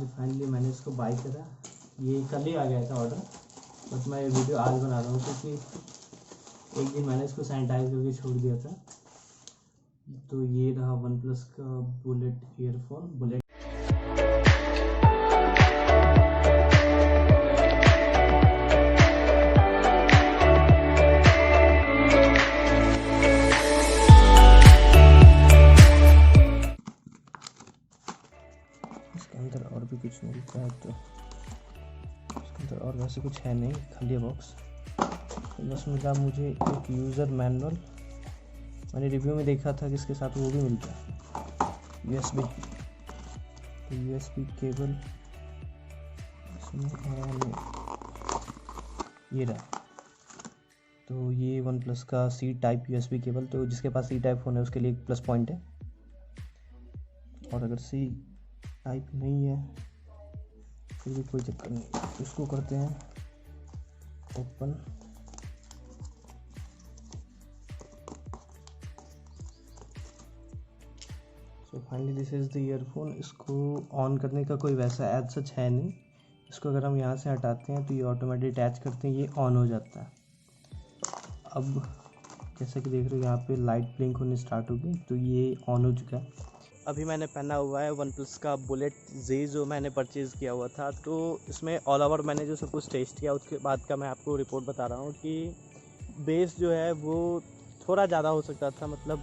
आज फाइनली मैंने इसको बाई करा। ये कल ही आ गया था ऑर्डर, बट मैं ये वीडियो आज बना रहा हूँ क्योंकि एक दिन मैंने इसको सैनिटाइज करके छोड़ दिया था। तो ये रहा वन प्लस का बुलेट ईयरफोन। बुलेट इसके अंदर और भी कुछ मिलता है, तो इसके अंदर और वैसे कुछ है नहीं, खाली बॉक्स। तो बस मिला मुझे एक यूज़र मैनुअल। मैंने रिव्यू में देखा था कि इसके साथ वो भी मिलता है USB। तो USB केबल इसमें है, ये रहा। तो ये वन प्लस का C टाइप USB केबल, तो जिसके पास C टाइप फोन है उसके लिए एक प्लस पॉइंट है। और अगर C टाइप नहीं है फिर भी कोई चक्कर नहीं, इसको करते हैं ओपन। तो finally this is the earphone. इसको ऑन करने का कोई वैसा एज सच है नहीं। इसको अगर हम यहाँ से हटाते हैं तो ये ऑटोमेटिक अटैच करते हैं, ये ऑन हो जाता है। अब जैसा कि देख रहे हो यहाँ पे लाइट ब्लिंक होने स्टार्ट होगी, तो ये ऑन हो चुका है। अभी मैंने पहना हुआ है वन प्लस का बुलेट Z जो मैंने परचेज़ किया हुआ था। तो इसमें ऑल ओवर मैंने जो सब कुछ टेस्ट किया उसके बाद का मैं आपको रिपोर्ट बता रहा हूँ कि बेस जो है वो थोड़ा ज़्यादा हो सकता था। मतलब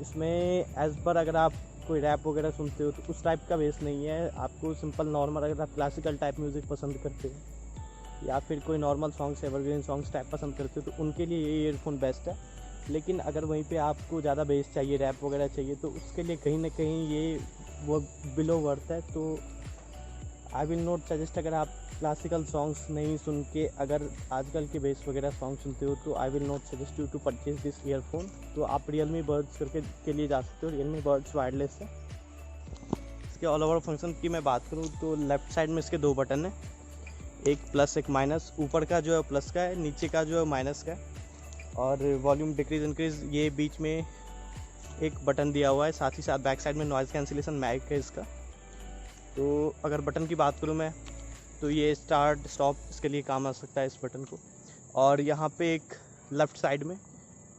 इसमें एज़ पर अगर आप कोई रैप वगैरह सुनते हो तो उस टाइप का बेस नहीं है। आपको सिंपल नॉर्मल, अगर आप क्लासिकल टाइप म्यूज़िक पसंद करते हो या फिर कोई normal songs, evergreen songs type पसंद करते हो तो उनके लिए ये ईयरफोन बेस्ट है। लेकिन अगर वहीं पे आपको ज़्यादा बेस चाहिए, रैप वगैरह चाहिए, तो उसके लिए कहीं ना कहीं ये वो बिलो वर्थ है। तो आई विल नॉट सजेस्ट, अगर आप क्लासिकल सॉन्ग्स नहीं सुन के अगर आजकल के बेस वगैरह सॉन्ग सुनते हो तो I will not suggest you to purchase this earphone. तो आप रियलमी बर्ड्स के लिए जा सकते हो। रियलमी बर्ड्स वायरलेस है। इसके ऑल ओवर फंक्शन की मैं बात करूँ तो लेफ़्ट साइड में इसके दो बटन हैं, एक प्लस एक माइनस। ऊपर का जो है प्लस का है, नीचे का जो है माइनस का है। और वॉल्यूम डिक्रीज इंक्रीज ये बीच में एक बटन दिया हुआ है। साथ ही साथ बैक साइड में नॉइज़ कैंसिलेशन मैक है इसका। तो अगर बटन की बात करूँ मैं तो ये स्टार्ट स्टॉप इसके लिए काम आ सकता है इस बटन को। और यहाँ पे एक लेफ़्ट साइड में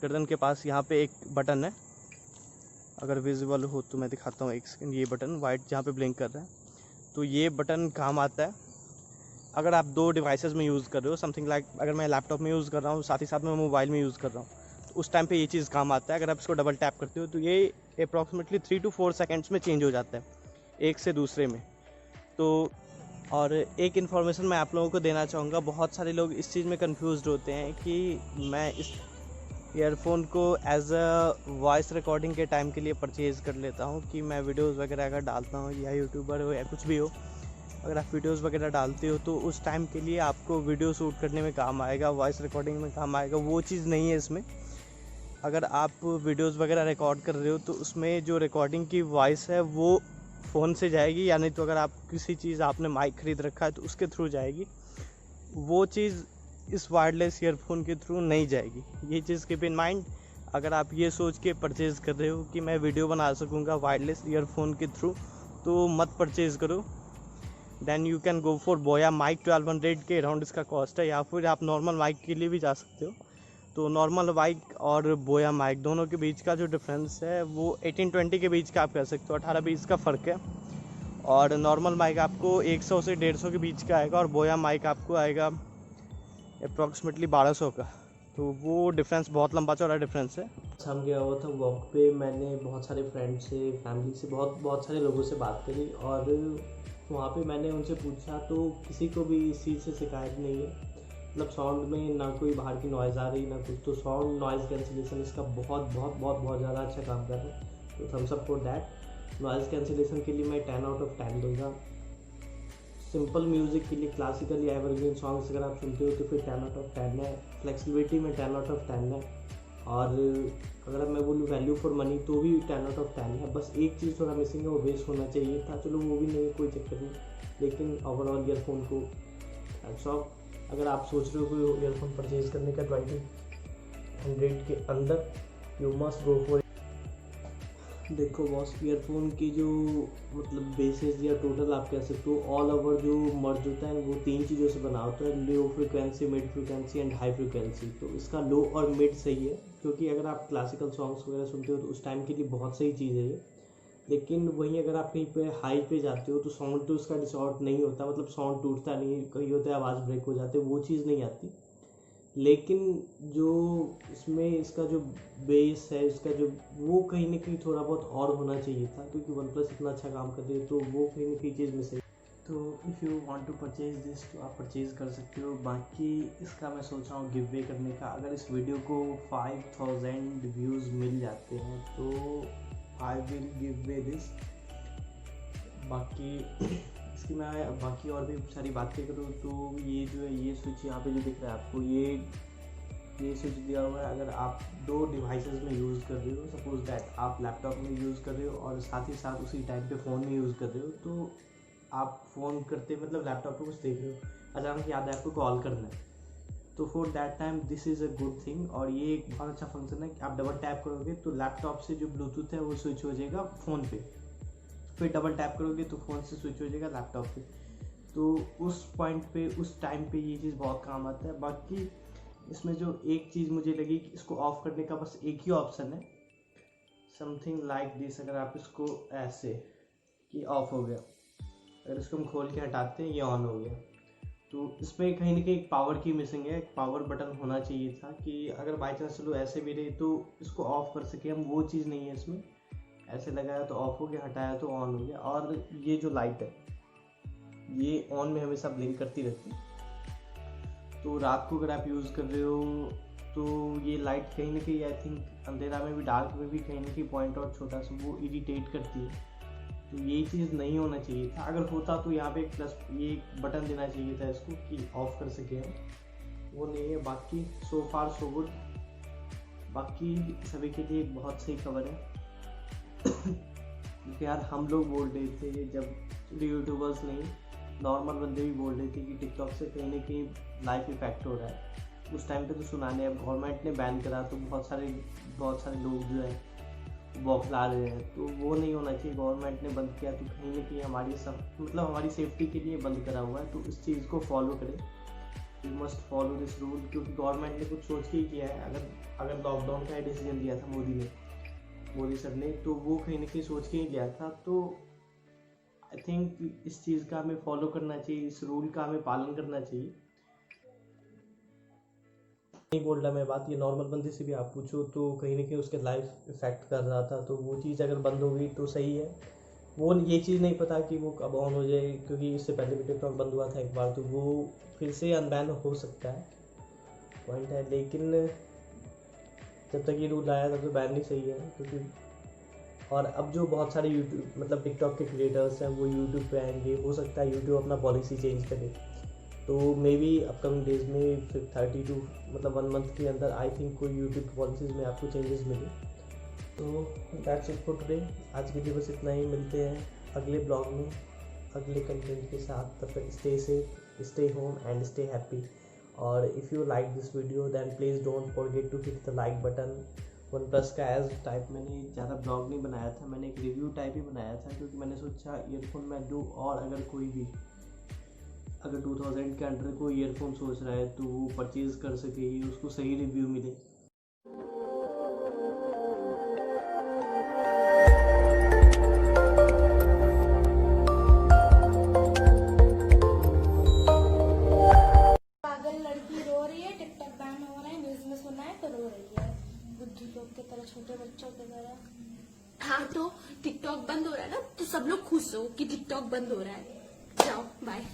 गर्दन के पास यहाँ पे एक बटन है, अगर विजिबल हो तो मैं दिखाता हूँ एक सेकंड। ये बटन वाइट जहाँ पे ब्लिंक कर रहा है, तो ये बटन काम आता है अगर आप दो डिवाइसेस में यूज़ कर रहे हो। समथिंग लाइक अगर मैं लैपटॉप में यूज़ कर रहा हूँ साथ ही साथ मैं मोबाइल में यूज़ कर रहा हूँ, तो उस टाइम पे ये चीज़ काम आता है। अगर आप इसको डबल टैप करते हो तो ये अप्रॉक्सीमेटली 3 to 4 सेकेंड्स में चेंज हो जाता है एक से दूसरे में। तो और एक इन्फॉर्मेशन मैं आप लोगों को देना चाहूँगा, बहुत सारे लोग इस चीज़ में कंफ्यूज्ड होते हैं कि मैं इस ईयरफोन को एज अ वॉइस रिकॉर्डिंग के टाइम के लिए परचेज़ कर लेता हूँ कि मैं वीडियोज़ वगैरह अगर डालता हूँ या यूट्यूबर हो या कुछ भी हो, अगर आप वीडियोस वगैरह डालते हो तो उस टाइम के लिए आपको वीडियो शूट करने में काम आएगा, वॉइस रिकॉर्डिंग में काम आएगा। वो चीज़ नहीं है इसमें। अगर आप वीडियोस वगैरह रिकॉर्ड कर रहे हो तो उसमें जो रिकॉर्डिंग की वॉइस है वो फ़ोन से जाएगी, या नहीं तो अगर आप किसी चीज़ आपने माइक ख़रीद रखा है तो उसके थ्रू जाएगी। वो चीज़ इस वायरलेस ईयरफोन के थ्रू नहीं जाएगी। ये चीज़ कीप इन माइंड। अगर आप ये सोच के परचेज़ कर रहे हो कि मैं वीडियो बना सकूँगा वायरलेस ईयरफोन के थ्रू, तो मत परचेज़ करो। Then you can go for Boya mic. 1200 के अराउंड इसका कॉस्ट है। या फिर आप नॉर्मल माइक के लिए भी जा सकते हो। तो नॉर्मल माइक और बोया माइक दोनों के बीच का जो डिफरेंस है वो 18-20 के बीच का आप कह सकते हो, 18-20 का फ़र्क है। और नॉर्मल माइक आपको 100 से 150 के बीच का आएगा और बोया माइक आपको आएगा अप्रॉक्सीमेटली 1200 का। तो वो डिफरेंस बहुत लंबा चौड़ा डिफरेंस है। हम गया हुआ था वॉक पे, मैंने बहुत सारे फ्रेंड से, फैमिली से, बहुत सारे लोगों से बात करी और वहाँ पे मैंने उनसे पूछा तो किसी को भी इस चीज़ से शिकायत नहीं है। मतलब साउंड में ना कोई बाहर की नॉइज़ आ रही ना कुछ। तो साउंड नॉइज़ कैंसिलेशन इसका बहुत ज़्यादा अच्छा काम कर रहा है। तो thumbs up for that. Noise cancellation के लिए मैं 10 आउट ऑफ 10 दूँगा। सिंपल म्यूज़िक के लिए, क्लासिकल या एवरग्रीन सॉन्ग्स अगर आप सुनते हो तो फिर 10 आउट ऑफ 10 है। फ्लेक्सिबिलिटी में 10 आउट ऑफ 10 है। और अगर मैं बोलूँ वैल्यू फॉर मनी तो भी 10 आउट ऑफ 10 है। बस एक चीज़ थोड़ा मिसिंग है, वो बेस होना चाहिए था। चलो वो भी नहीं, कोई चक्कर नहीं। लेकिन ओवरऑल ईयरफोन को अगर आप सोच रहे हो कोई ईयरफोन परचेज़ करने का 2000 के अंदर, यू मस्ट गो फॉर। देखो बॉस, ईयरफोन की जो मतलब बेसिस या टोटल आप कह सकते हो ऑल ओवर जो मर्ज होता है वो 3 चीज़ों से बना होता है, low frequency, mid frequency and high frequency. तो इसका लो और मिड सही है, क्योंकि अगर आप क्लासिकल सॉन्ग्स वगैरह सुनते हो तो उस टाइम के लिए बहुत सही चीज़ है ये। लेकिन वहीं अगर आप कहीं पे हाई पे जाते हो तो साउंड तो उसका डिसॉर्ट नहीं होता, मतलब साउंड टूटता नहीं है, कहीं होता है आवाज़ ब्रेक हो जाते, वो चीज़ नहीं आती। लेकिन जो इसमें इसका जो बेस है, इसका जो वो कहीं ना कहीं थोड़ा बहुत और होना चाहिए था, क्योंकि वन प्लस इतना अच्छा काम कर रही है तो वो कहीं ना कहीं चीज़ मिस है। तो if you want to purchase this तो आप परचेज़ कर सकते हो। बाकी इसका मैं सोच रहा हूँ गिव वे करने का। अगर इस वीडियो को 5000 व्यूज़ मिल जाते हैं तो I will give way this. बाकी इसकी मैं बाकी और भी सारी बातें करूँ तो ये जो है, ये स्विच यहाँ पे जो दिख रहा है आपको, ये स्विच दिया हुआ है। अगर आप 2 डिवाइसेस में यूज़ कर रहे हो, सपोज दैट आप लैपटॉप में यूज़ कर रहे हो और साथ ही साथ उसी टाइम पे फ़ोन में यूज़ कर रहे हो, तो आप फ़ोन करते मतलब लैपटॉप पे कुछ देख रहे हो, अचानक याद है आपको कॉल करना है, तो for that time this is a good thing. और ये एक बहुत अच्छा फंक्शन है कि आप डबल टैप करोगे तो लैपटॉप से जो ब्लूटूथ है वो स्विच हो जाएगा फ़ोन पे, फिर डबल टैप करोगे तो फ़ोन से स्विच हो जाएगा लैपटॉप पे। तो उस पॉइंट पे, उस टाइम पे ये चीज़ बहुत काम आता है। बाकी इसमें जो एक चीज़ मुझे लगी कि इसको ऑफ़ करने का बस एक ही ऑप्शन है, समथिंग लाइक दिस। अगर आप इसको ऐसे कि ऑफ हो गया, अगर इसको हम खोल के हटाते हैं ये ऑन हो गया, तो इसमें कहीं ना कहीं एक पावर की मिसिंग है। एक पावर बटन होना चाहिए था कि अगर बाई चांस चलो ऐसे भी रहे तो इसको ऑफ़ कर सके हम, वो चीज़ नहीं है इसमें। ऐसे लगाया तो ऑफ हो गया, हटाया तो ऑन हो गया। और ये जो लाइट है ये ऑन में हमेशा ब्लिंक करती रहती है, तो रात को अगर आप यूज़ कर रहे हो तो ये लाइट कहीं ना कहीं आई थिंक अंधेरा में भी, डार्क में भी कहीं ना कहीं पॉइंट आउट छोटा सा वो इरिटेट करती है। तो ये चीज़ नहीं होना चाहिए था। अगर होता तो यहाँ पे एक प्लस, ये एक बटन देना चाहिए था इसको कि ऑफ कर सके हम, वो नहीं है। बाकी सो फार सो गुड। बाकी सभी के लिए एक बहुत सही खबर है क्योंकि यार हम लोग बोल रहे थे, जब यूट्यूबर्स नहीं नॉर्मल बंदे भी बोल रहे थे कि टिकटॉक से कहीं ना कहीं लाइफ इफेक्ट हो रहा है। उस टाइम पे तो सुनाने, अब गवर्नमेंट ने बैन करा तो बहुत सारे लोग जो है बौखला रहे हैं। तो वो नहीं होना चाहिए, गवर्नमेंट ने बंद किया तो कहीं ना कहीं हमारी सब मतलब हमारी सेफ्टी के लिए बंद करा हुआ है, तो इस चीज़ को फॉलो करें। You must follow this rule, क्योंकि गवर्नमेंट ने कुछ सोच के ही किया है। अगर लॉकडाउन का डिसीजन लिया था मोदी सर ने, तो वो कहीं ना कहीं सोच के ही लिया था। तो आई थिंक इस चीज़ का हमें फॉलो करना चाहिए, इस रूल का हमें पालन करना चाहिए। नहीं बोल रहा मैं बात, ये नॉर्मल बंदे से भी आप पूछो तो कहीं ना कहीं उसके लाइफ इफेक्ट कर रहा था, तो वो चीज़ अगर बंद हो गई तो सही है। वो ये चीज़ नहीं पता कि वो कब ऑन हो जाए, क्योंकि इससे पहले भी टिकटॉक बंद हुआ था एक बार, तो वो फिर से अनबैन हो सकता है, पॉइंट है। लेकिन जब तक ये रूल आया तब तो बैन नहीं सही है, क्योंकि और अब जो बहुत सारे यूट्यूब मतलब टिकटॉक के क्रिएटर्स हैं वो यूट्यूब पे आएंगे, हो सकता है यूट्यूब अपना पॉलिसी चेंज करे, तो मे बी अपकमिंग डेज में फिर 32 मतलब 1 मंथ के अंदर आई थिंक कोई यूट्यूब की पॉलिसीज़ में आपको चेंजेस मिले। तो दैट्स इट फॉर टुडे। आज के लिए बस इतना ही। मिलते हैं अगले ब्लॉग में अगले कंटेंट के साथ। तब तक stay safe, stay home and stay happy. और if you like this video then please don't forget to hit the like button. OnePlus का एज टाइप मैंने ज़्यादा ब्लॉग नहीं बनाया था, मैंने एक रिव्यू टाइप ही बनाया था, क्योंकि मैंने सोचा ईयरफोन मैं दूँ और अगर कोई भी अगर 2000 के अंडर कोई ईयरफोन सोच रहा है तो वो परचेज़ कर सके, उसको सही रिव्यू मिले। पागल लड़की रो रही है, टिकटॉक बैन हो रहा है, न्यूज में सुना है तो रो रही है, बुद्धू लोग की तरह, छोटे बच्चों की तरह। हाँ तो टिकटॉक बंद हो रहा है ना, तो सब लोग खुश हो कि टिकटॉक बंद हो रहा है। जाओ बाय।